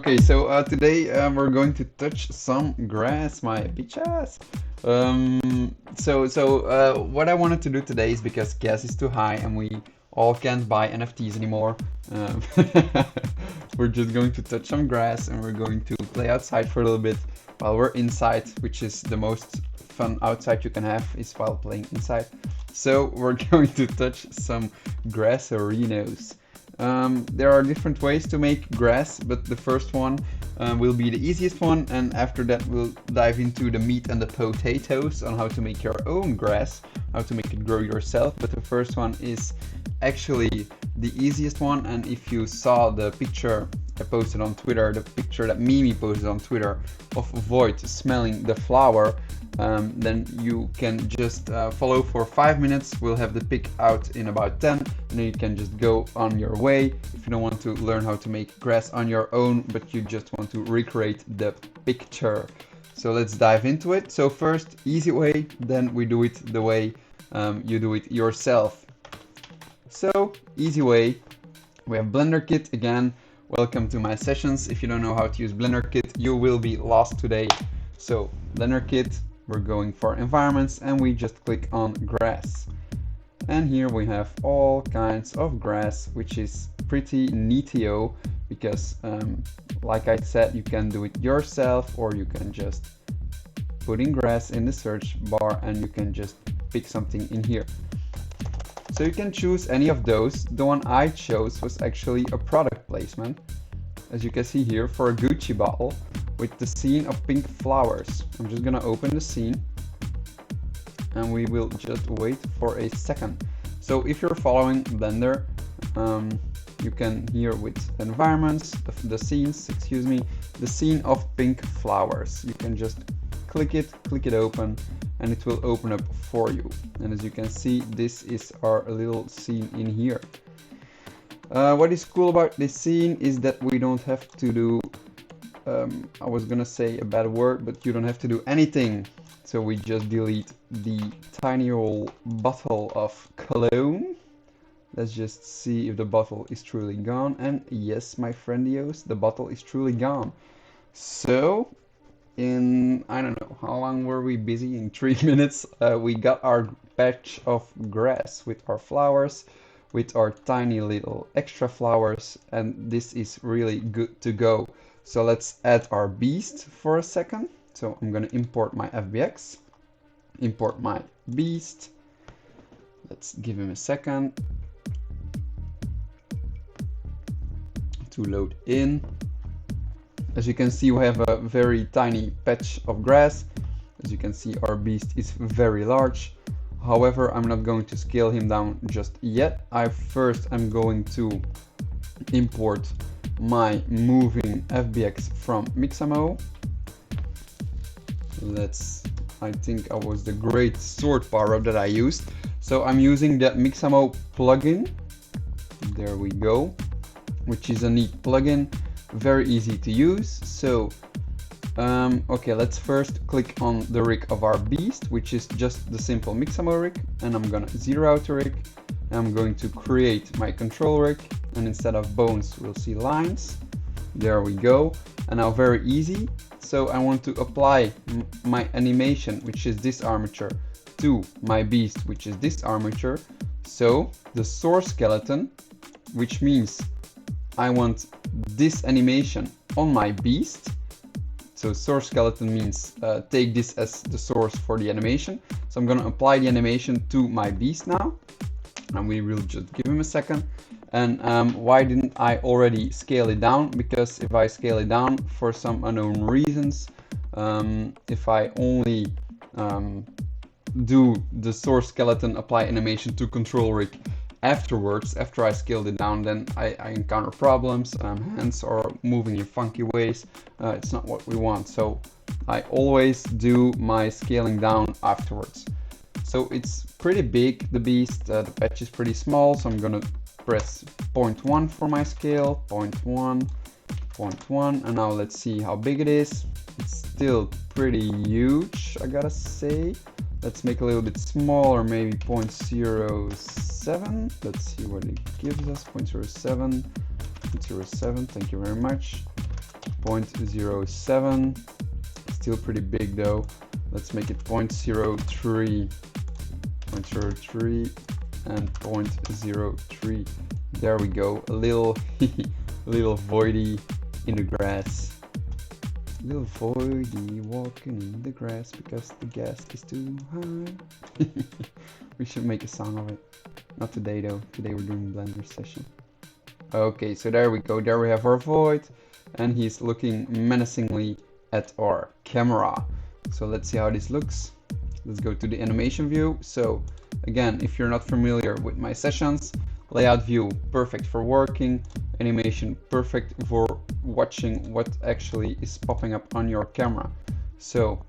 Okay, so today we're going to touch some grass, my bitches. What I wanted to do today is because gas is too high and we all can't buy NFTs anymore. Um, we're just going to touch some grass and we're going to play outside for a little bit while we're inside, which is the most fun outside you can have is while playing inside. So we're going to touch some grass arenas. There are different ways to make grass, but the first one will be the easiest one, and after that we'll dive into the meat and the potatoes on how to make your own grass, how to make it grow yourself. But the first one is actually the easiest one, and if you saw the picture I posted on Twitter, the picture that Mimi posted on Twitter of VØID smelling the flower, then you can just follow for 5 minutes. We'll have the pic out in about 10, and then you can just go on your way if you don't want to learn how to make grass on your own, but you just want to recreate the picture. So let's dive into it. So first, easy way, then we do it the way you do it yourself. So, easy way, we have Blender Kit again. Welcome to my sessions. If you don't know how to use Blender Kit, you will be lost today. So, Blender Kit, we're going for environments and we just click on grass. And here we have all kinds of grass, which is pretty neatio because like I said, you can do it yourself or you can just put in grass in the search bar and you can just pick something in here. So you can choose any of those. The one I chose was actually a product placement, as you can see here, for a Gucci bottle with the scene of pink flowers. I'm just gonna open the scene and we will just wait for a second. So if you're following Blender, you can here with environments, the scenes, excuse me, the scene of pink flowers. You can just click it open, and it will open up for you. And as you can see, this is our little scene in here. What is cool about this scene is that we don't have to do, I was gonna say a bad word, but you don't have to do anything. So we just delete the tiny old bottle of cologne. Let's just see if the bottle is truly gone. And yes, my friendios, the bottle is truly gone. So in, I don't know, how long were we busy? In 3 minutes, we got our patch of grass with our flowers, with our tiny little extra flowers, and this is really good to go. So let's add our beast for a second. So I'm gonna import my FBX, import my beast. Let's give him a second to load in. As you can see, we have a very tiny patch of grass. As you can see, our beast is very large. However, I'm not going to scale him down just yet. I'm going to import my moving FBX from Mixamo. I think it was the great sword power-up that I used. So I'm using that Mixamo plugin. There we go, which is a neat plugin. Very easy to use. So okay, let's first click on the rig of our beast, which is just the simple Mixamo rig, and I'm gonna zero out the rig. I'm going to create my control rig, and instead of bones we'll see lines. There we go. And now very easy, so I want to apply my animation, which is this armature, to my beast, which is this armature. So the source skeleton, which means I want this animation on my beast. So source skeleton means take this as the source for the animation. So I'm gonna apply the animation to my beast now. And we will just give him a second. And why didn't I already scale it down? Because if I scale it down for some unknown reasons, if I only do the source skeleton apply animation to control rig afterwards, after I scaled it down, then I encounter problems, hands are moving in funky ways. It's not what we want, so I always do my scaling down afterwards. So it's pretty big, the beast, the patch is pretty small, so I'm gonna press 0.1 for my scale, 0.1, 0.1, and now let's see how big it is. It's still pretty huge, I gotta say. Let's make a little bit smaller, maybe 0.07. Let's see what it gives us. 0.07, 0.07, thank you very much. 0.07. Still pretty big though. Let's make it 0.03, 0.03 and 0.03. There we go. A little little voidy in the grass. Little voidy walking in the grass because the gas is too high. We should make a song of it. Not today though. Today we're doing Blender session. Okay, so there we go. There we have our void, and he's looking menacingly at our camera. So let's see how this looks. Let's go to the animation view. So again, if you're not familiar with my sessions, layout view, perfect for working. Animation, perfect for watching what actually is popping up on your camera. So,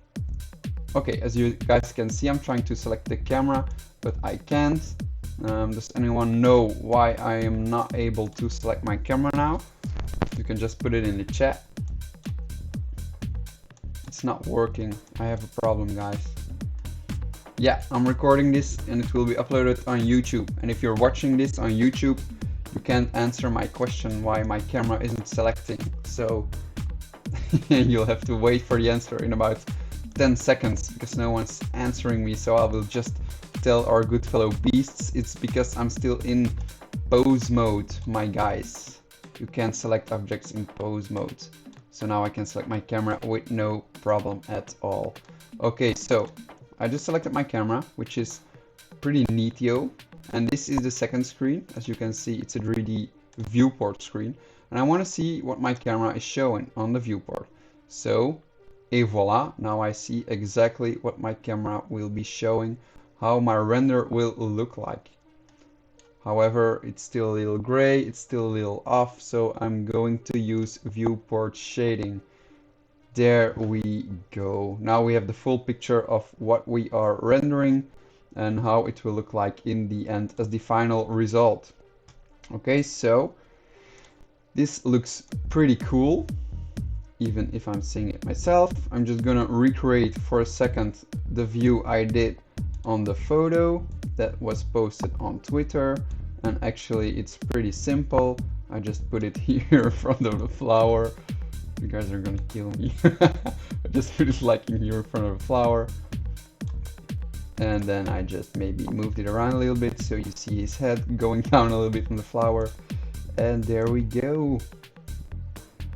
okay, as you guys can see, I'm trying to select the camera, but I can't. Does anyone know why I am not able to select my camera now? You can just put it in the chat. It's not working. I have a problem, guys. Yeah, I'm recording this and it will be uploaded on YouTube. And if you're watching this on YouTube, you can't answer my question why my camera isn't selecting. So you'll have to wait for the answer in about 10 seconds because no one's answering me. So I will just tell our good fellow beasts it's because I'm still in pose mode, my guys. You can't select objects in pose mode. So now I can select my camera with no problem at all. Okay, so I just selected my camera, which is pretty neatio. And this is the second screen. As you can see, it's a 3D viewport screen. And I want to see what my camera is showing on the viewport. So, et voila, now I see exactly what my camera will be showing, how my render will look like. However, it's still a little gray, it's still a little off, so I'm going to use viewport shading. There we go. Now we have the full picture of what we are rendering and how it will look like in the end as the final result. Okay, so this looks pretty cool, even if I'm seeing it myself. I'm just gonna recreate for a second the view I did on the photo that was posted on Twitter, and actually it's pretty simple. I just put it here in front of the flower. You guys are gonna kill me. I just put it like in here in front of the flower. And then I just maybe moved it around a little bit so you see his head going down a little bit from the flower. And there we go.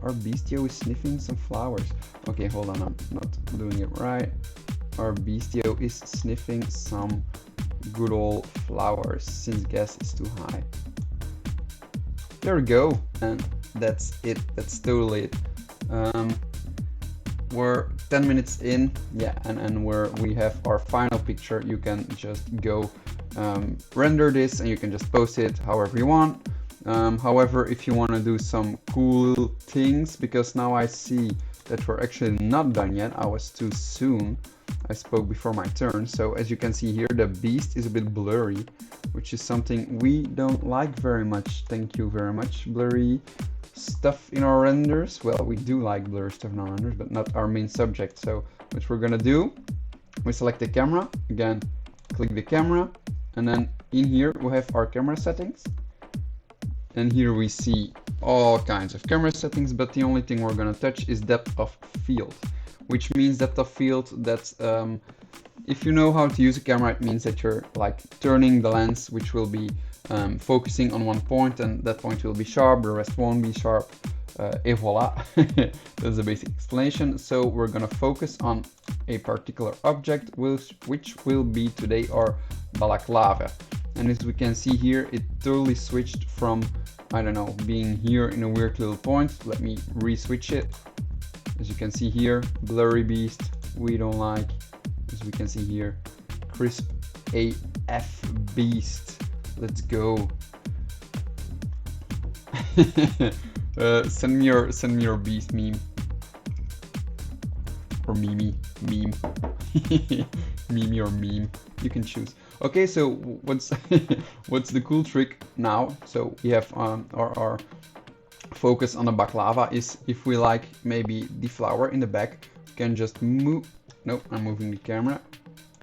Our Beastio is sniffing some flowers. Okay, hold on, I'm not doing it right. Our Beastio is sniffing some good old flowers since gas is too high. There we go, and that's it. That's totally it. We're 10 minutes in, yeah, and we have our final picture. You can just go render this and you can just post it however you want. However, if you want to do some cool things, because now I see that we're actually not done yet, I was too soon. I spoke before my turn. So as you can see here, the beast is a bit blurry, which is something we don't like very much. Thank you very much, blurry stuff in our renders. Well, we do like blurry stuff in our renders, but not our main subject. So what we're gonna do, we select the camera, again, click the camera, and then in here we have our camera settings. And here we see all kinds of camera settings, but the only thing we're gonna touch is depth of field, which means depth of field that's if you know how to use a camera, it means that you're like turning the lens, which will be focusing on one point, and that point will be sharp, the rest won't be sharp. Et voila. That's the basic explanation. So we're gonna focus on a particular object, which will be today our balaclava. And as we can see here, it totally switched from, I don't know, being here in a weird little point. Let me re-switch it. As you can see here, blurry beast, we don't like. As we can see here, crisp AF beast. Let's go. Send me your beast meme. Or meme. Meme or meme. You can choose. Okay, so what's what's the cool trick now? So we have our focus on the baklava is if we like maybe the flower in the back, we can just move. Nope, I'm moving the camera.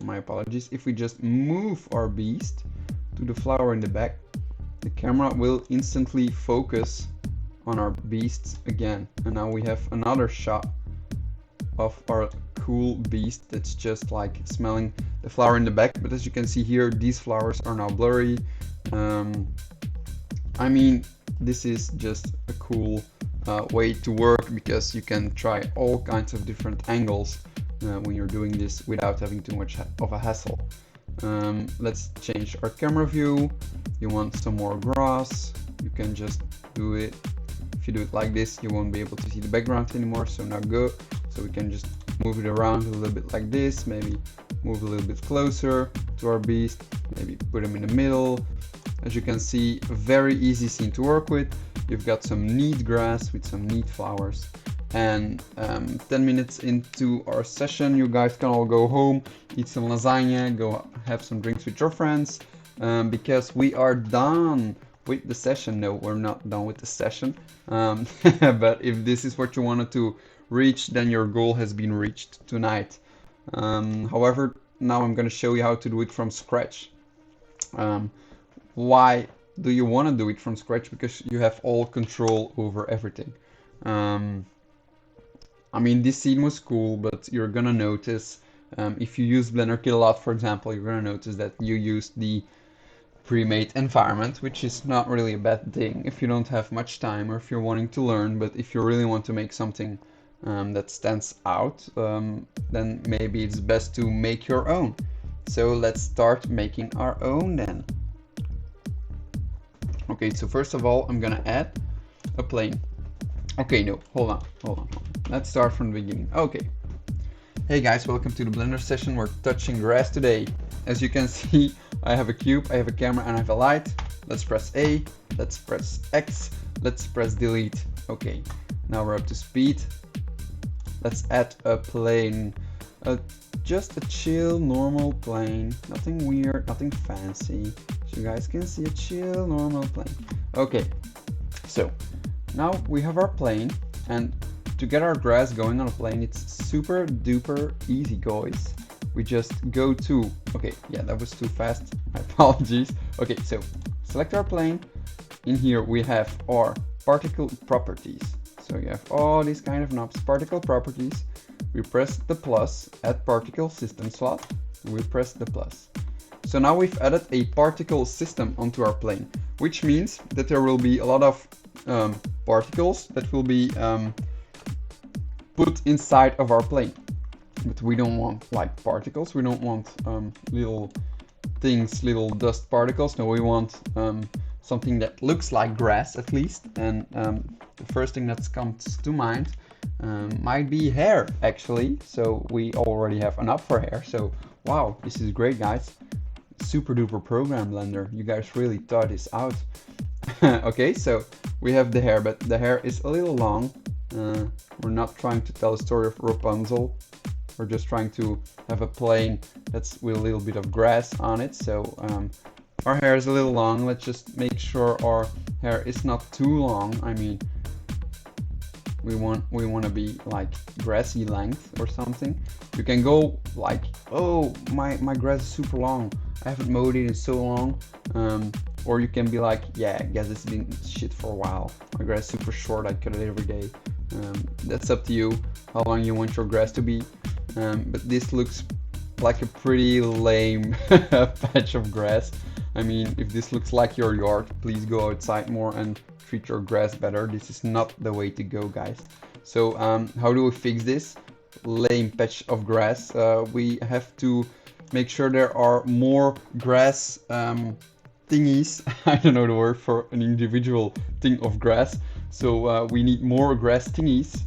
My apologies. If we just move our beast to the flower in the back, the camera will instantly focus on our beasts again. And now we have another shot of our cool beast that's just like smelling the flower in the back. But as you can see here, these flowers are now blurry. I mean, this is just a cool way to work, because you can try all kinds of different angles when you're doing this without having too much of a hassle. Let's change our camera view. You want some more grass, you can just do it. If you do it like this, you won't be able to see the background anymore, so now go. So we can just move it around a little bit like this, maybe move a little bit closer to our beast, maybe put him in the middle. As you can see, a very easy scene to work with. You've got some neat grass with some neat flowers. And 10 minutes into our session, you guys can all go home, eat some lasagna, go have some drinks with your friends, because we are done with the session. No, we're not done with the session. But if this is what you wanted to reach, then your goal has been reached tonight. However, now I'm going to show you how to do it from scratch. Why do you want to do it from scratch? Because you have all control over everything. I mean, this scene was cool, but you're gonna notice, if you use Blender Kit a lot, for example, you're gonna notice that you use the pre-made environment, which is not really a bad thing if you don't have much time or if you're wanting to learn. But if you really want to make something that stands out, then maybe it's best to make your own. So let's start making our own then. Okay, so first of all, I'm gonna add a plane. Okay, no, hold on. Let's start from the beginning. Okay. Hey guys, welcome to the Blender session. We're touching grass today. As you can see, I have a cube, I have a camera, and I have a light. Let's press A, let's press X, let's press delete. Okay, now we're up to speed. Let's add a plane. Just a chill, normal plane. Nothing weird, nothing fancy. So you guys can see a chill, normal plane. Okay, so now we have our plane, and to get our grass going on a plane, it's super duper easy, guys. We just go to, okay, yeah, that was too fast, my apologies. Okay, so select our plane. In here we have our particle properties. So you have all these kind of knobs, particle properties. We press the plus, add particle system slot. We press the plus. So now we've added a particle system onto our plane, which means that there will be a lot of particles that will be put inside of our plane. But we don't want like particles, we don't want little things, little dust particles. No, we want something that looks like grass at least. And the first thing that comes to mind might be hair, actually. So we already have an up for hair. So wow, this is great, guys. Super duper program, Blender. You guys really thought this out. Okay, so we have the hair, but the hair is a little long. We're not trying to tell a story of Rapunzel. We're just trying to have a plane that's with a little bit of grass on it. So our hair is a little long. Let's just make sure our hair is not too long. I mean, we want to be like grassy length or something. You can go like, oh, my grass is super long. I haven't mowed it in so long. Or you can be like, yeah, I guess it's been shit for a while. My grass is super short, I cut it every day. That's up to you, how long you want your grass to be. But this looks like a pretty lame patch of grass. I mean, if this looks like your yard, please go outside more and treat your grass better. This is not the way to go, guys. So how do we fix this lame patch of grass? We have to make sure there are more grass thingies. I don't know the word for an individual thing of grass. So we need more grass thingies,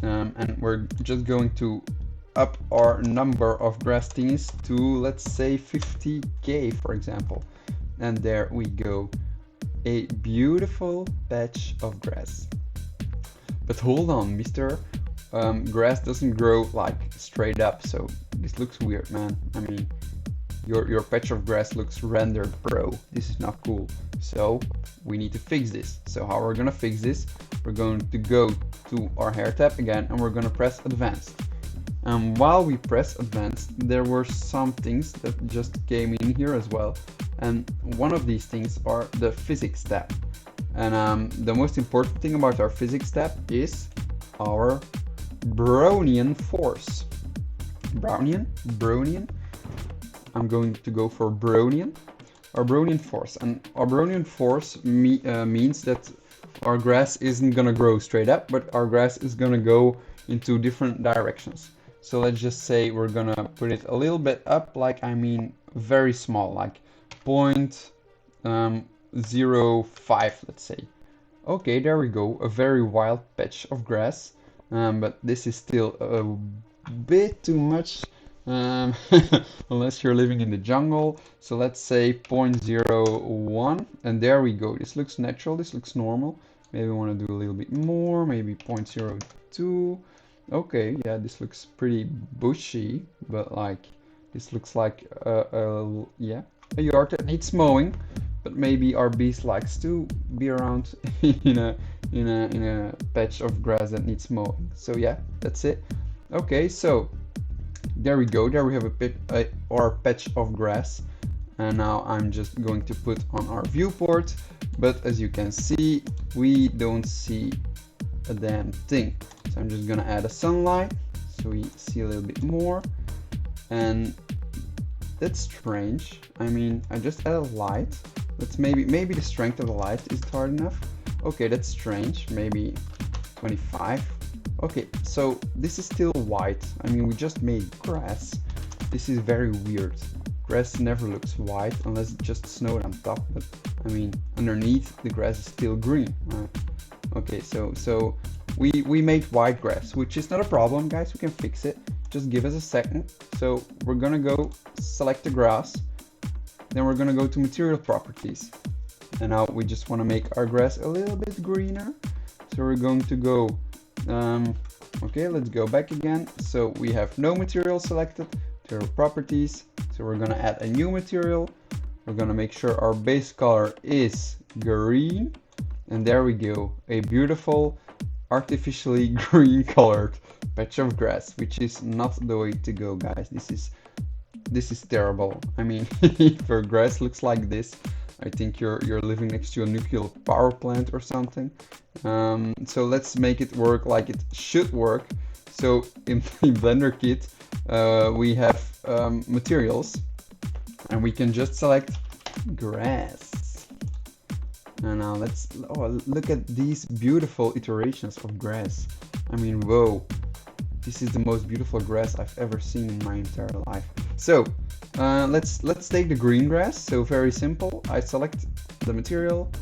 and we're just going to up our number of grass thingies to, let's say, 50k, for example. And there we go, a beautiful patch of grass. But hold on, mister, grass doesn't grow like straight up, so this looks weird, man. I mean, your patch of grass looks rendered, bro. This is not cool. So we need to fix this. So how we're gonna fix this? We're going to go to our hair tab again, and we're gonna press advanced. And while we press advanced, there were some things that just came in here as well. And one of these things are the physics tab. And the most important thing about our physics step is our Brownian force. Brownian? I'm going to go for Brownian. Our Brownian force. And our Brownian force means that our grass isn't gonna grow straight up, but our grass is gonna go into different directions. So let's just say we're gonna put it a little bit up, like I mean very small, like 0.05, let's say. Okay, there we go, a very wild patch of grass, but this is still a bit too much, unless you're living in the jungle. So let's say 0.01, and there we go. This looks natural, this looks normal. Maybe we want to do a little bit more, maybe 0.02. Okay, yeah, this looks pretty bushy, but like, this looks like yeah, a yard that needs mowing. But maybe our beast likes to be around in a patch of grass that needs mowing. So yeah, that's it. Okay, so there we go. There we have our patch of grass. And now I'm just going to put on our viewport. But as you can see, we don't see a damn thing. So I'm just gonna add a sunlight so we see a little bit more. And that's strange. I mean, I just added light. Let's maybe the strength of the light isn't hard enough. Okay, that's strange. Maybe 25. Okay, so this is still white. I mean, we just made grass. This is very weird. Grass never looks white unless it just snowed on top. But I mean, underneath the grass is still green. Okay, so we made white grass, which is not a problem, guys. We can fix it. Just give us a second. So we're gonna go select the grass. Then we're gonna go to material properties. And now we just wanna make our grass a little bit greener. So we're going to go, okay, let's go back again. So we have no material selected, material properties. So we're gonna add a new material. We're gonna make sure our base color is green. And there we go, a beautiful, artificially green colored patch of grass, which is not the way to go, guys. This is terrible. I mean, if your grass looks like this, I think you're living next to a nuclear power plant or something. So let's make it work like it should work. So in the Blender kit, we have materials, and we can just select grass. And now look at these beautiful iterations of grass. I mean, whoa. This is the most beautiful grass I've ever seen in my entire life. So let's take the green grass. So very simple. I select the material,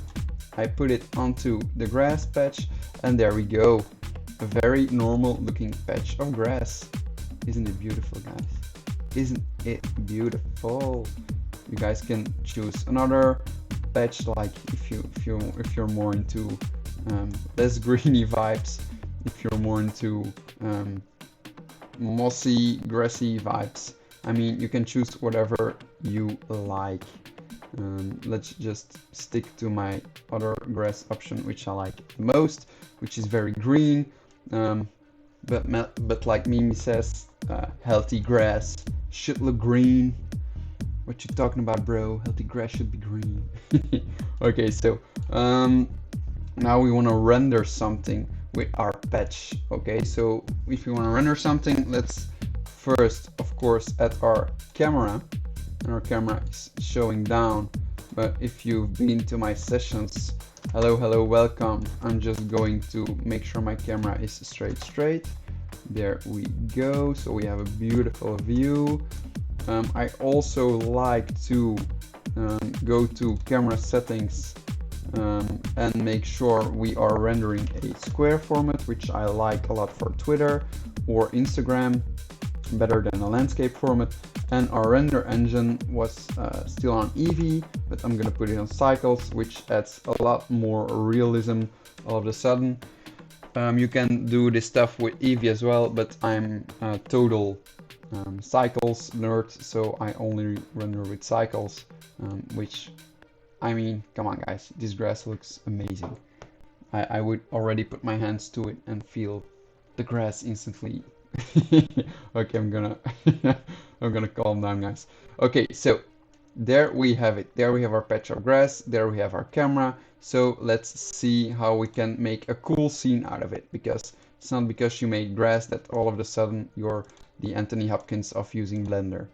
I put it onto the grass patch, and there we go. A very normal looking patch of grass. Isn't it beautiful, guys? Isn't it beautiful? You guys can choose another patch, like if you're more into less greeny vibes, if you're more into mossy, grassy vibes. I mean, you can choose whatever you like. Let's just stick to my other grass option, which I like the most, which is very green. But like Mimi says, healthy grass should look green. What you talking about, bro? Healthy grass should be green. Okay, so now we want to render something with our patch. Okay, so if you want to render something, let's first, of course, add our camera. And our camera is showing down. But if you've been to my sessions, hello, welcome. I'm just going to make sure my camera is straight. There we go. So we have a beautiful view. I also like to go to camera settings and make sure we are rendering a square format, which I like a lot for Twitter or Instagram, better than a landscape format. And our render engine was still on Eevee, but I'm gonna put it on Cycles, which adds a lot more realism all of a sudden. You can do this stuff with Eevee as well, but I'm a total Cycles nerd, so I only render with Cycles, which, I mean, come on guys, this grass looks amazing. I would already put my hands to it and feel the grass instantly. Okay, I'm gonna I'm gonna calm down, guys. Okay, so there we have it. There we have our patch of grass. There we have our camera. So let's see how we can make a cool scene out of it, because it's not because you made grass that all of a sudden you're the Anthony Hopkins of using Blender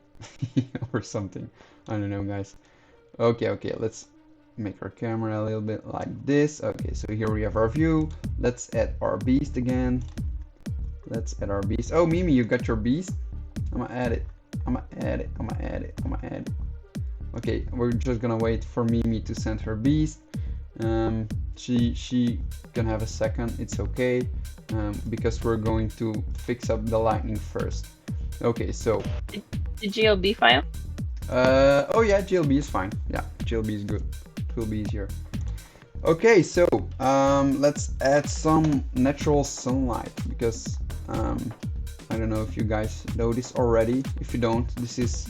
or something. I don't know, guys. Okay, let's make our camera a little bit like this. Okay, so here we have our view. Let's add our beast again. Let's add our beast. Oh, Mimi, you got your beast? I'm gonna add it. I'm gonna add it. I'm gonna add it. I'm gonna add it. Okay, we're just gonna wait for Mimi to send her beast. She can have a second. It's okay, because we're going to fix up the lightning first. Okay, so The GLB file? oh yeah, GLB is fine. Yeah, GLB is good. It will be easier. Okay, so let's add some natural sunlight, because I don't know if you guys know this already. If you don't, this is,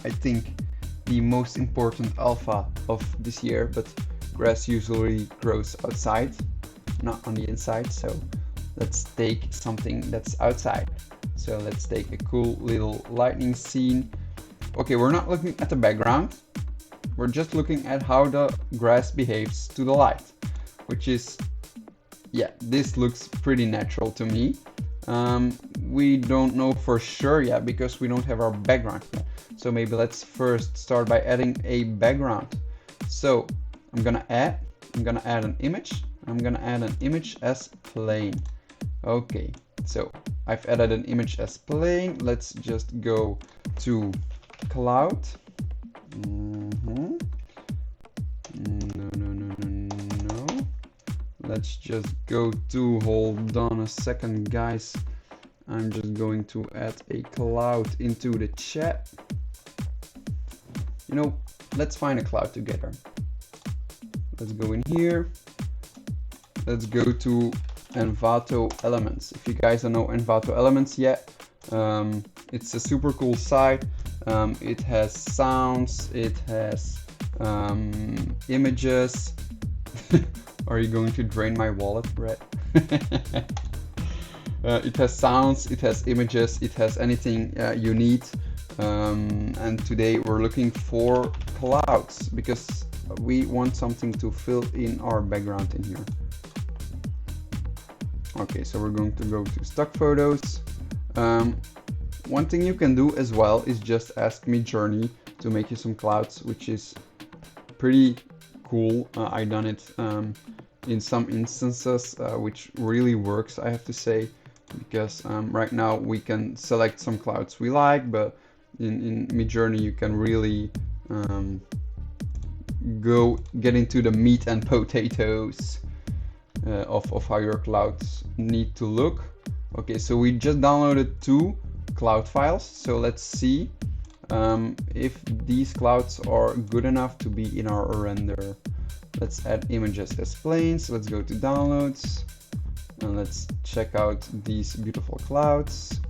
I think, the most important alpha of this year, but grass usually grows outside, not on the inside. So let's take something that's outside. So let's take a cool little lightning scene. Okay, we're not looking at the background. We're just looking at how the grass behaves to the light, which is, yeah, this looks pretty natural to me. We don't know for sure yet because we don't have our background yet. So maybe let's first start by adding a background. So I'm gonna add an image. I'm gonna add an image as plane. Okay, so I've added an image as plane. Let's just go to cloud. No. Let's just go to, hold on a second, guys. I'm just going to add a cloud into the chat. You know, let's find a cloud together. Let's go in here. Let's go to Envato Elements. If you guys don't know Envato Elements yet, it's a super cool site. It has sounds, it has images. Are you going to drain my wallet, Brett? It has sounds, it has images, it has anything you need. And today we're looking for clouds because we want something to fill in our background in here. Okay, so we're going to go to stock photos. One thing you can do as well is just ask Midjourney to make you some clouds, which is pretty cool. I've done it in some instances, which really works, I have to say, because right now we can select some clouds we like, but in Midjourney you can really get into the meat and potatoes of how your clouds need to look. Okay, so we just downloaded 2 cloud files, so let's see if these clouds are good enough to be in our render. Let's add images as planes. Let's go to downloads and let's check out these beautiful clouds.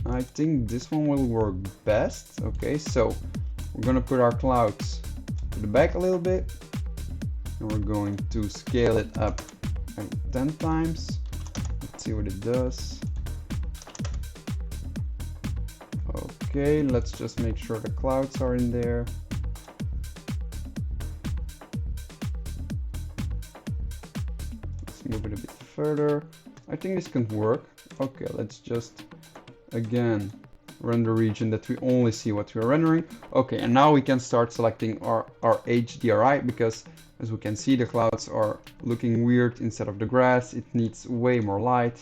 I think this one will work best. Okay, so we're gonna put our clouds to the back a little bit and we're going to scale it up 10 times. Let's see what it does. Okay, let's just make sure the clouds are in there. Let's move it a bit further. I think this can work. Okay, let's just again render region that we only see what we're rendering. Okay, and now we can start selecting our HDRI, because as we can see the clouds are looking weird instead of the grass. It needs way more light.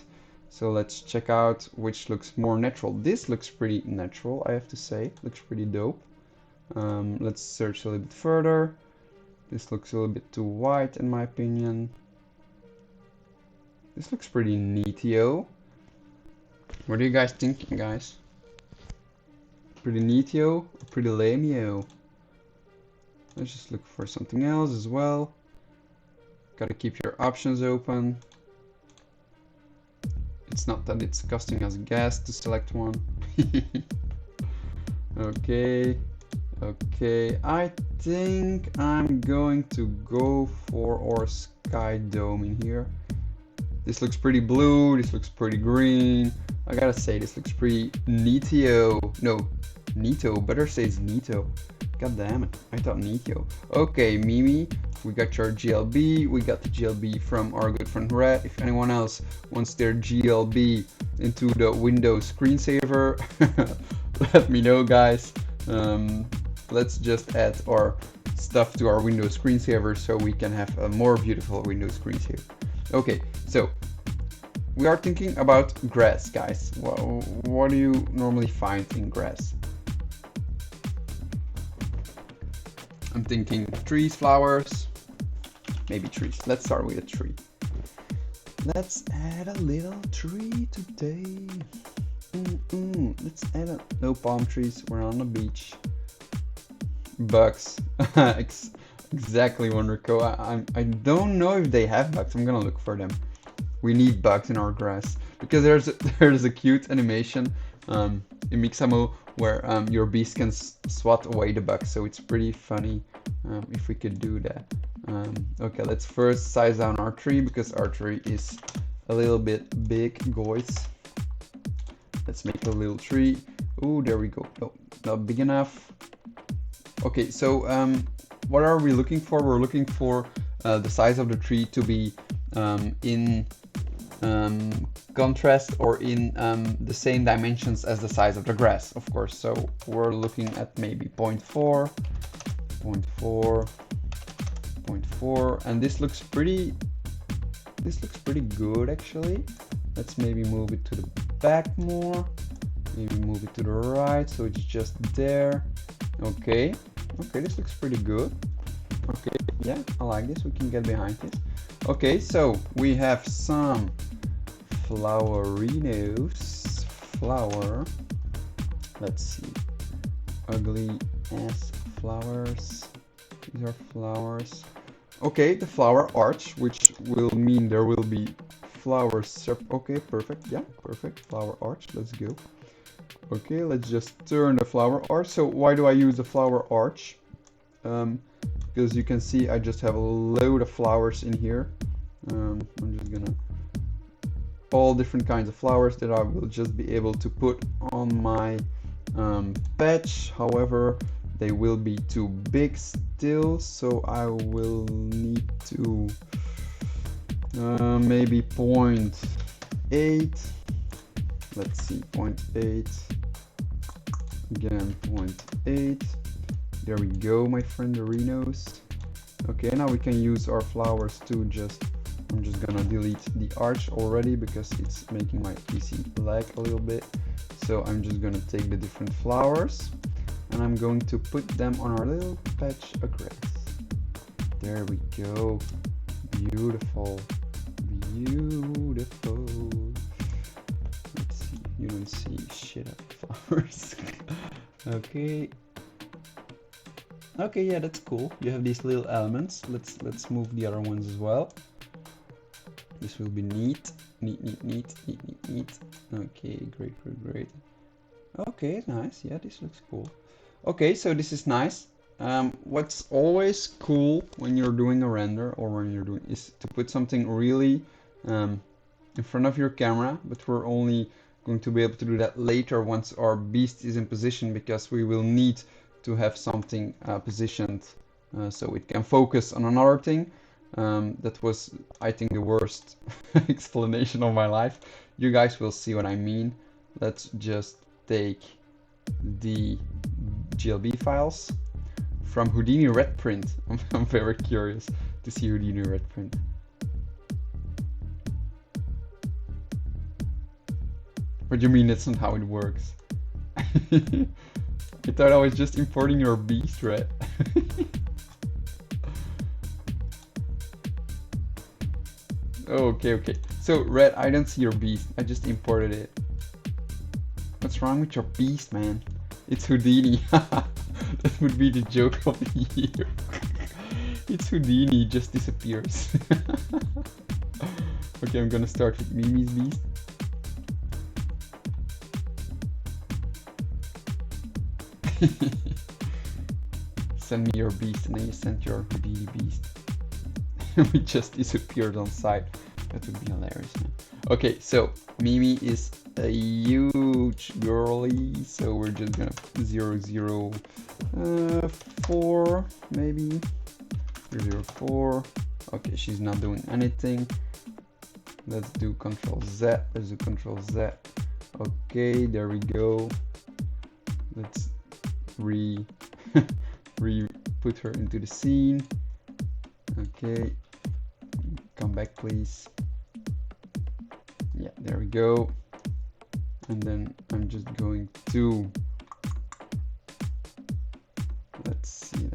So let's check out which looks more natural. This looks pretty natural, I have to say. Looks pretty dope. Let's search a little bit further. This looks a little bit too white in my opinion. This looks pretty neatio. What are you guys thinking, guys? Pretty neatio? Pretty lameo? Let's just look for something else as well. Gotta keep your options open. It's not that it's costing us gas to select one. Okay, I think I'm going to go for our sky dome in here. This looks pretty blue, this looks pretty green. I gotta say, this looks pretty neatio. No, Nito, better says Nito. God damn it, I thought Nito. Okay, Mimi, we got your GLB, we got the GLB from our good friend Red. If anyone else wants their GLB into the Windows screensaver, let me know, guys. Let's just add our stuff to our Windows screensaver so we can have a more beautiful Windows screensaver. Okay, so we are thinking about grass, guys. What do you normally find in grass? I'm thinking trees, flowers, maybe trees. Let's start with a tree. Let's add a little tree today. Let's add a... No palm trees, we're on the beach. Bugs. Exactly, Wonderco. I don't know if they have bugs. I'm gonna look for them. We need bugs in our grass because there's a cute animation in Mixamo where your beast can swat away the bugs, so it's pretty funny if we could do that. Okay, let's first size down our tree because our tree is a little bit big, guys. Let's make a little tree. Oh, there we go. No, not big enough. Okay, so what are we looking for? We're looking for the size of the tree to be in contrast or in the same dimensions as the size of the grass, of course. So we're looking at maybe 0.4, 0.4, 0.4, and this looks pretty good actually. Let's maybe move it to the back more, maybe move it to the right so it's just there. Okay, this looks pretty good. Okay, yeah, I like this. We can get behind this. Okay, so we have some flowerinos. Flower. Let's see. Ugly ass flowers. These are flowers. Okay, the flower arch, which will mean there will be flowers. Okay, perfect. Yeah, perfect. Flower arch. Let's go. Okay, let's just turn the flower arch. So why do I use the flower arch? Because you can see I just have a load of flowers in here. I'm just gonna all different kinds of flowers that I will just be able to put on my patch. However, they will be too big still, so I will need to maybe 0.8. Let's see, 0.8. Again, 0.8. There we go, my frienderinos. Okay, now we can use our flowers to just... I'm just gonna delete the arch already because it's making my PC lag a little bit. So I'm just gonna take the different flowers and I'm going to put them on our little patch of grass. There we go. Beautiful. Beautiful. Let's see. You don't see shit of flowers. Okay. Okay, yeah, that's cool. You have these little elements. Let's move the other ones as well. This will be neat. Neat. Okay, great. Okay, nice. Yeah, this looks cool. Okay, so this is nice. What's always cool when you're doing a render or when you're doing is to put something really in front of your camera, but we're only going to be able to do that later once our beast is in position because we will need to have something positioned so it can focus on another thing. That was, I think, the worst explanation of my life. You guys will see what I mean. Let's just take the GLB files from Houdini Red Print. I'm very curious to see Houdini Red Print. What do you mean that's not how it works? I thought I was just importing your beast, Red. Oh, okay. So, Red, I don't see your beast. I just imported it. What's wrong with your beast, man? It's Houdini. That would be the joke of the year. It's Houdini, just disappears. Okay, I'm gonna start with Mimi's beast. Send me your beast, and then you sent your Houdini beast. We just disappeared on site. That would be hilarious, man. Okay, so Mimi is a huge girly, so we're just gonna 0, 0, 4, maybe 0, 4. Okay, she's not doing anything. Let's do Control Z. Let's do Control Z. Okay, there we go. Let's put her into the scene. Okay, come back, please. Yeah, there we go. And then I'm just going to let's see.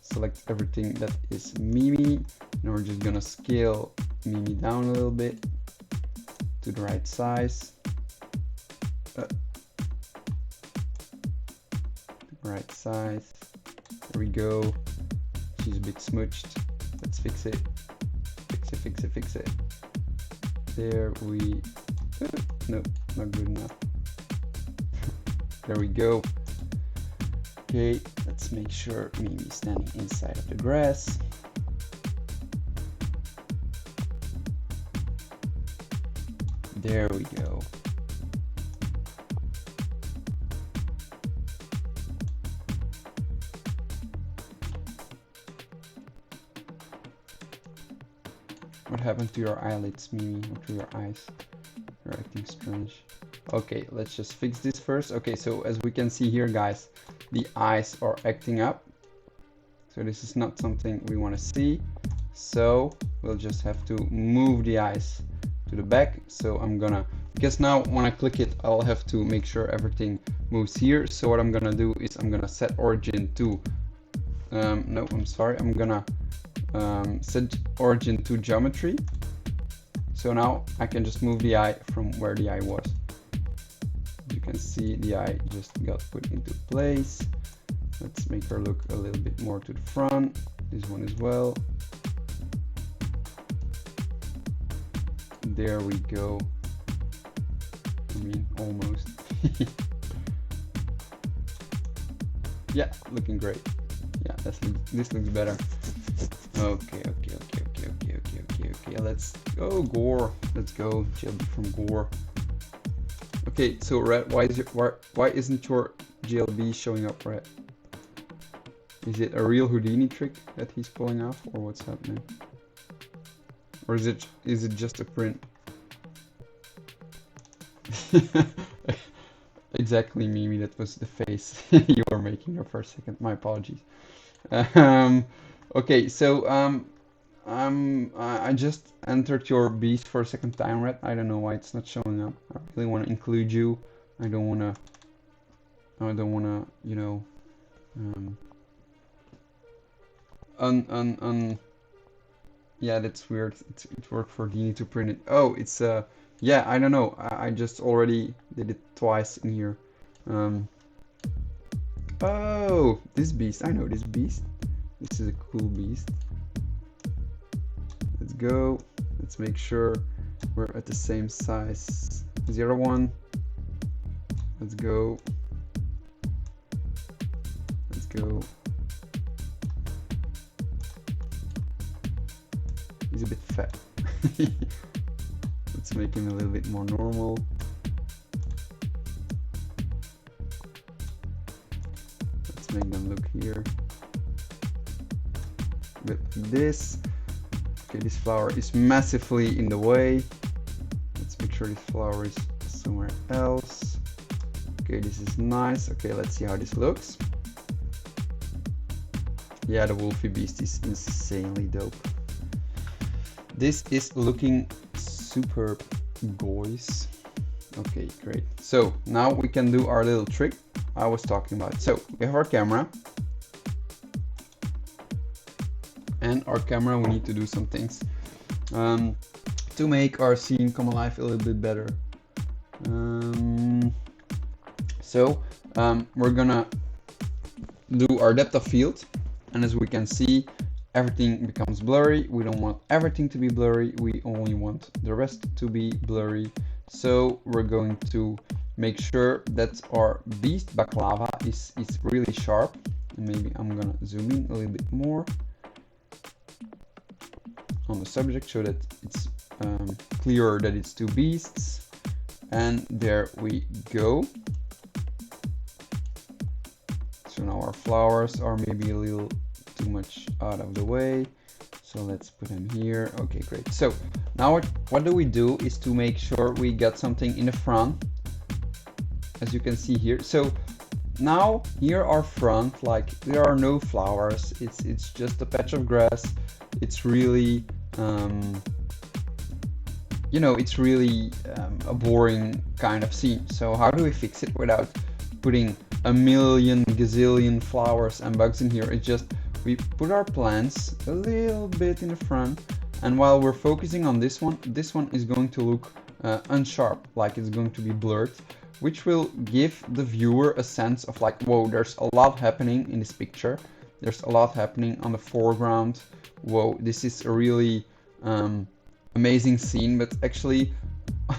Select everything that is Mimi, and we're just gonna scale Mimi down a little bit to the right size. Right size. There we go. She's a bit smooched. Let's fix it. Fix it. There we... no, not good enough. There we go. Okay, let's make sure Mimi's standing inside of the grass. There we go. What happened to your eyelids, Mimi? Or to your eyes? You're acting strange. Okay, let's just fix this first. Okay, so as we can see here, guys, the eyes are acting up. So this is not something we want to see. So we'll just have to move the eyes to the back. So I'm gonna, because now when I click it, I'll have to make sure everything moves here. So what I'm gonna do is I'm gonna set origin to, no, I'm sorry, I'm gonna set origin to geometry. So now I can just move the eye from where the eye was. You can see the eye just got put into place. Let's make her look a little bit more to the front. This one as well. There we go. I mean, almost. Yeah, looking great. Yeah, this looks better. Okay. Let's go gore. Let's go GLB from gore. Okay, so Red, why isn't your GLB showing up, Red? Is it a real Houdini trick that he's pulling off, or what's happening? Or is it just a print? Exactly, Mimi. That was the face you were making there for a second. My apologies. Okay, so I just entered your beast for a second time, Red. I don't know why it's not showing up. I really want to include you. I don't wanna, you know, yeah, that's weird. It worked for Dini to print it. Oh, it's yeah, I don't know. I just already did it twice in here. Oh, this beast. I know this beast. This is a cool beast. Let's go. Let's make sure we're at the same size. 0, 1. Let's go. Let's go. He's a bit fat. Let's make him a little bit more normal. Let's make them look here. A bit like this. Okay, this flower is massively in the way. Let's make sure this flower is somewhere else. Okay, this is nice. Okay, let's see how this looks. Yeah, the Wolfie Beast is insanely dope. This is looking superb, guys. Okay, great. So now we can do our little trick I was talking about. So we have our camera. And our camera, we need to do some things to make our scene come alive a little bit better. We're gonna do our depth of field, and as we can see, everything becomes blurry. We don't want everything to be blurry, we only want the rest to be blurry. So we're going to make sure that our beast baklava is really sharp. And maybe I'm gonna zoom in a little bit more. on the subject so that it's clearer that it's two beasts. And there we go. So now our flowers are maybe a little too much out of the way. So let's put them here. Okay, great. So now what do we do is to make sure we get something in the front, as you can see here. So now here our front, like there are no flowers. It's just a patch of grass. It's really, you know, it's really a boring kind of scene. So how do we fix it without putting a million gazillion flowers and bugs in here? It's just we put our plants a little bit in the front, and while we're focusing on this one is going to look unsharp, like it's going to be blurred, which will give the viewer a sense of like, whoa, there's a lot happening in this picture. There's a lot happening on the foreground. Whoa, this is a really amazing scene. But actually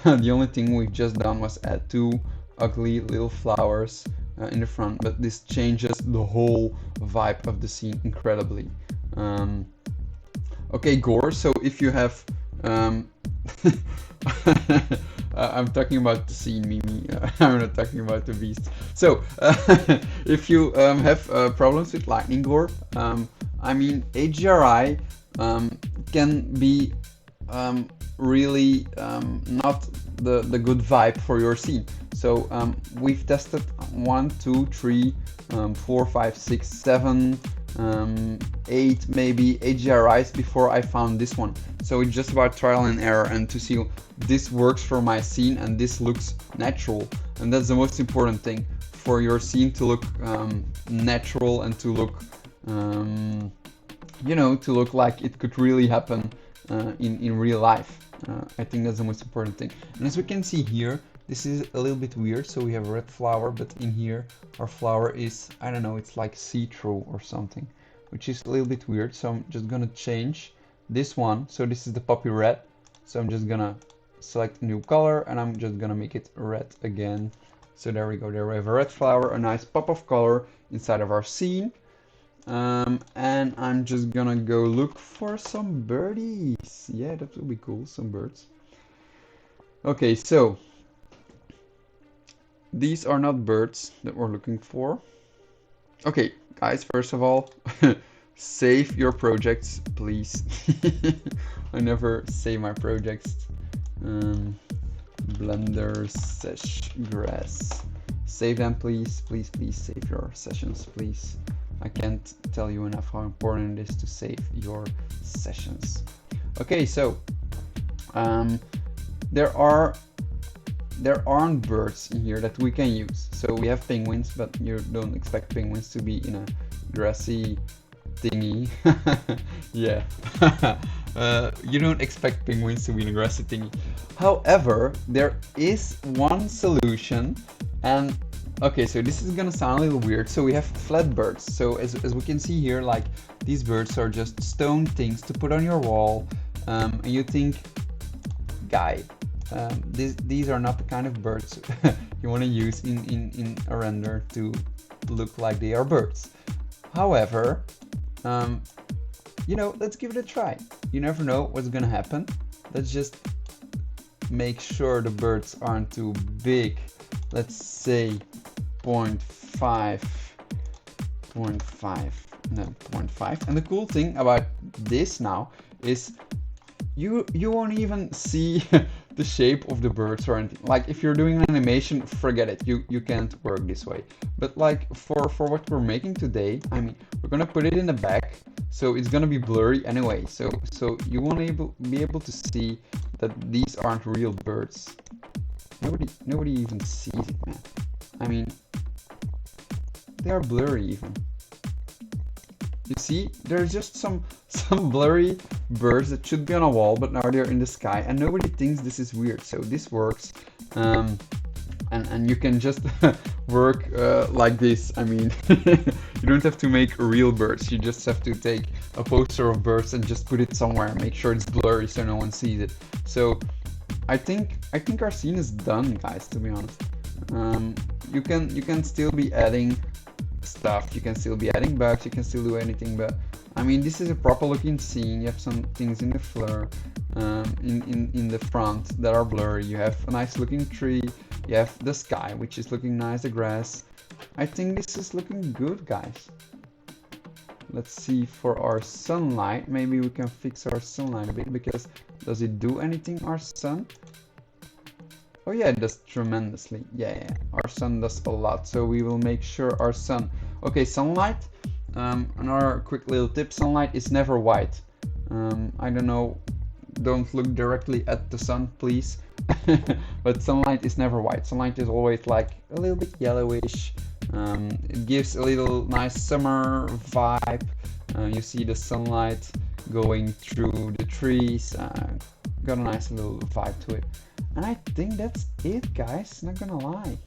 the only thing we've just done was add two ugly little flowers in the front, but this changes the whole vibe of the scene incredibly. Okay, gore. So if you have I'm talking about the scene, Mimi. I'm not talking about the beast. So if you have problems with lightning gore, I mean HDRI can be really not the good vibe for your scene. So we've tested 1, 2, 3, 4, 5, 6, 7, 8 maybe HDRIs before I found this one. So it's just about trial and error and to see this works for my scene and this looks natural. And that's the most important thing, for your scene to look natural and to look, you know, to look like it could really happen in real life. I think that's the most important thing. And as we can see here, this is a little bit weird. So we have a red flower, but in here our flower is, I don't know, it's like see-through or something, which is a little bit weird. So I'm just gonna change this one. So this is the poppy red. So I'm just gonna select a new color and I'm just gonna make it red again. So there we go. There we have a red flower, a nice pop of color inside of our scene. And I'm just gonna go look for some birdies. Yeah, that would be cool, some birds. Okay, so these are not birds that we're looking for. Okay, guys, first of all, save your projects, please. I never save my projects. Blender sesh grass. Save them, please. Please, please save your sessions, please. I can't tell you enough how important it is to save your sessions. Okay, so there aren't birds in here that we can use. So we have penguins, but you don't expect penguins to be in a grassy thingy. Yeah. You don't expect penguins to be in a grassy thingy. However, there is one solution, and okay, so this is gonna sound a little weird. So we have flat birds. So as we can see here, like these birds are just stone things to put on your wall. And you think, guy, these are not the kind of birds you want to use in a render to look like they are birds. However, you know, let's give it a try. You never know what's gonna happen. Let's just make sure the birds aren't too big. Let's say 0.5, no, 0.5. And the cool thing about this now is you won't even see the shape of the birds or anything. Like if you're doing an animation, forget it. You can't work this way. But like for what we're making today, I mean, we're gonna put it in the back, so it's gonna be blurry anyway. So you won't be able to see that these aren't real birds. Nobody even sees it, man. I mean, they are blurry even. You see, there's just some blurry birds that should be on a wall, but now they're in the sky, and nobody thinks this is weird. So this works, and you can just work like this. I mean, you don't have to make real birds. You just have to take a poster of birds and just put it somewhere. Make sure it's blurry so no one sees it. So I think our scene is done, guys. To be honest, you can still be adding stuff, you can still be adding bugs, you can still do anything, but I mean, this is a proper looking scene. You have some things in the flare, in the front that are blurry. You have a nice looking tree. You have the sky, which is looking nice, the grass. I think this is looking good, guys. Let's see for our sunlight. Maybe we can fix our sunlight a bit, because does it do anything, our sun? Oh yeah, it does tremendously. Yeah, our sun does a lot. So we will make sure our sun... Okay, sunlight. Another quick little tip, sunlight is never white. I don't know, don't look directly at the sun, please. But sunlight is never white. Sunlight is always like a little bit yellowish. It gives a little nice summer vibe. You see the sunlight going through the trees. Got a nice little vibe to it. And I think that's it, guys, not gonna lie.